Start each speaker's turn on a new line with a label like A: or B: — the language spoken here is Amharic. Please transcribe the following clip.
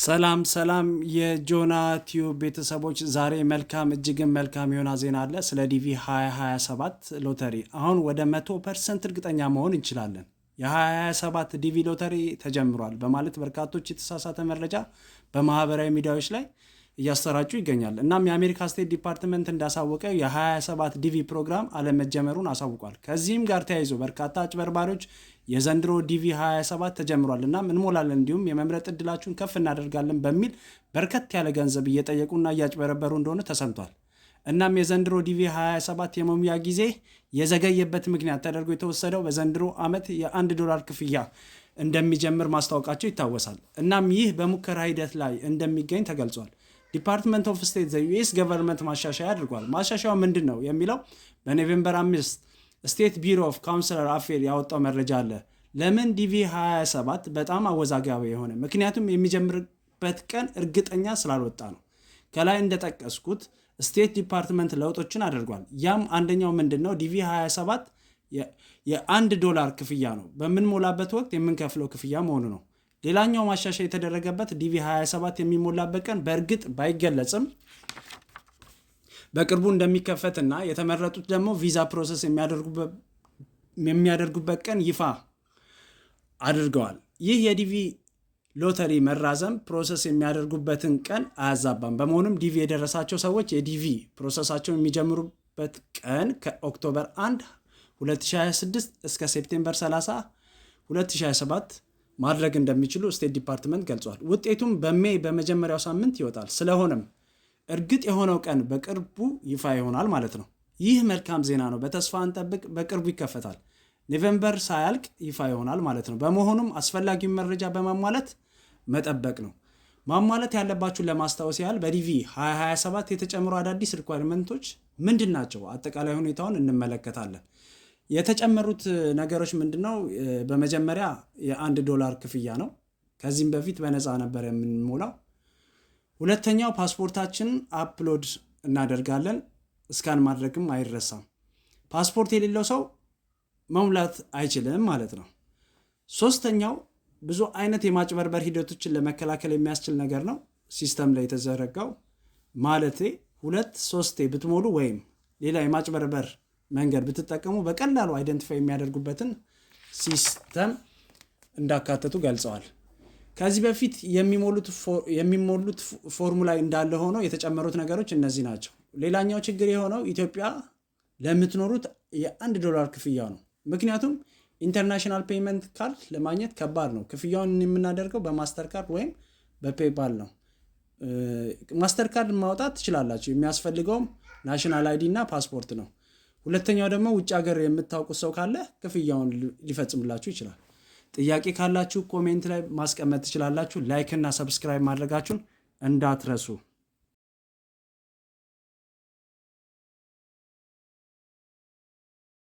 A: ሰላም የጆና ቲዩብ ቤተሰቦች ዛሬ እጅግም መልካም የሆነ ዜና አለ ስለ ዲቪ 2027 ሎተሪ አሁን ወደ 100% እርግጠኛ መሆን እንችላለን። የ2027 ዲቪ ሎተሪ ተጀምሯል በማለት በርካቶች የተሳሳተ መረጃ በማህበራዊ ሚዲያዎች ላይ እያሰራጩ ይገኛል። እናም የአሜሪካ ስቴት ዲፓርትመንት እንዳሳወቀው የ27 ዲቪ ፕሮግራም አለመጀመሩን አሳውቋል። ከዚህም ጋር ተያይዞ በርካታ አጭበርባሪዎች የዘንድሮ ዲቪ 27 ተጀምሯል እና እንሞላለን እንዲሁም የመምረጥ እድላችሁን ከፍ እናደርጋለን በሚል በርከት ያለ ገንዘብ እየጠየቁና እያጭበረበሩ እንደሆነ ተሰምቷል። እናም የዘንድሮ ዲቪ 27 የመሙያ ጊዜ የዘገየበት ምክንያት ተደርጎ የተወሰደው በዘንድሮ ዓመት $1 ክፍያ እንደሚጀምር ማስታወቃቸው ይታወሳል። እናም ይህ በሙከራ ሂደት ላይ እንደሚገኝ ተገልጿል። ዲፓርትመንት ኦፍ ስቴት ዩኤስ ገቨርንመንት ማሻሻያ አድርጓል። ማሻሻያው ምንድነው የሚለው በኖቬምበር 5 ስቴት ቢሮ ኦፍ ካውንስለር አፌር ያወጣው መረጃ አለ። ለምን ዲቪ 27 በጣም አወዛጋቢ የሆነ ምክንያቱም የሚጀምርበት ቀን እርግጠኛ ስላልወጣ ነው። ከላይ እንደጠቀስኩት ስቴት ዲፓርትመንት ለውጦችን አድርጓል። ያም አንደኛው ምንድነው ዲቪ 27 $1 ክፍያ ነው በምንሞላበት ወቅት የምንከፍለው ክፍያ መሆኑ ነው። ሌላኛው ማሻሻያ የተደረገበት ዲቪ 27 የሚሞላበት ቀን በእርግጥ ባይገለጽም በቅርቡ እንደሚከፈትና የተመረጡት ደግሞ ቪዛ ፕሮሰስ የሚያደርጉበት ቀን ይፋ አድርገዋል። ይህ የዲቪ ሎተሪ መራዘም ፕሮሰስ የሚያደርጉበትን ቀን አያዛባም። በመሆኑም ዲቪ የደረሳቸው ሰዎች የዲቪ ፕሮሰሳቸውን የሚጀምሩበት ቀን ከኦክቶበር 1 2026 እስከ ሴፕቴምበር 30 2027 ማድረግ እንደሚችሉ ስቴት ዲፓርትመንት ገልጿል። ውጤቱም በሜይ በመጀመሪያው ሳምንት ይወጣል። ስለሆነም እርግጥ የሆነው ቀን በቅርቡ ይፋ ይሆናል ማለት ነው። ይህ መልካም ዜና ነው። በተስፋ እንጠብቅ። በቅርቡ ይከፈታል። ኖቬምበር ሳያልቅ ይፋ ይሆናል ማለት ነው። በመሆኑም አስፈላጊውን መረጃ በማሟላት መጠበቅ ነው። ማሟላት ያለባችሁን ለማስታወስ ያህል በዲቪ 2027 የተጨመሩ አዳዲስ ሪኳየርመንቶች ምንድን ናቸው? አጠቃላይ ሁኔታውን እንመለከታለን። የተጨመሩት ነገሮች ምንድነው? በመጀመሪያ $1 ክፍያ ነው። ከዚህም በፊት በነፃ ነበር የምንሞላው። ሁለተኛው ፓስፖርታችን አፕሎድ እናደርጋለን። ስካን ማድረግም አይረሳም። ፓስፖርት የሌለው ሰው መሙላት አይችልም ማለት ነው። ሶስተኛው ብዙ አይነት የማጭበርበር ሂደቶችን ለመከላከል የሚያስችል ነገር ነው ሲስተም ላይ የተዘረጋው። ማለቴ 2-3 ብትሞሉ ወይም ሌላ የማጭበርበር መንገድ ብትጠቀሙ በቀላሉ አይደንቲፋይ የሚያደርጉበትን ሲስተም እንዳካተቱ ገልጸዋል። ከዚህ በፊት የሚሞሉት ፎርሙላ እንዳለ ሆኖ የተጨመሩት ነገሮች እነዚህ ናቸው። ሌላኛው ችግር የሆነው ኢትዮጵያ ለምትኖሩት $1 ክፍያ ነው። ምክንያቱም ኢንተርናሽናል ፔይመንት ካርድ ለማግኘት ከባድ ነው። ክፍያውን የምናደርገው በማስተር ካርድ ወይም በፔይፓል ነው። ማስተር ካርድ ማውጣት ትችላላችሁ። የሚያስፈልገውም ናሽናል አይዲ እና ፓስፖርት ነው። ሁለተኛው ደግሞ ውጭ ሀገር የምታውቁት ሰው ካለ ክፍያውን ሊፈጽምላችሁ ይችላል። ጥያቄ ካላችሁ ኮሜንት ላይ ማስቀመጥ ትችላላችሁ። ላይክ እና ሰብስክራይብ ማድረጋችሁን እንዳትረሱ።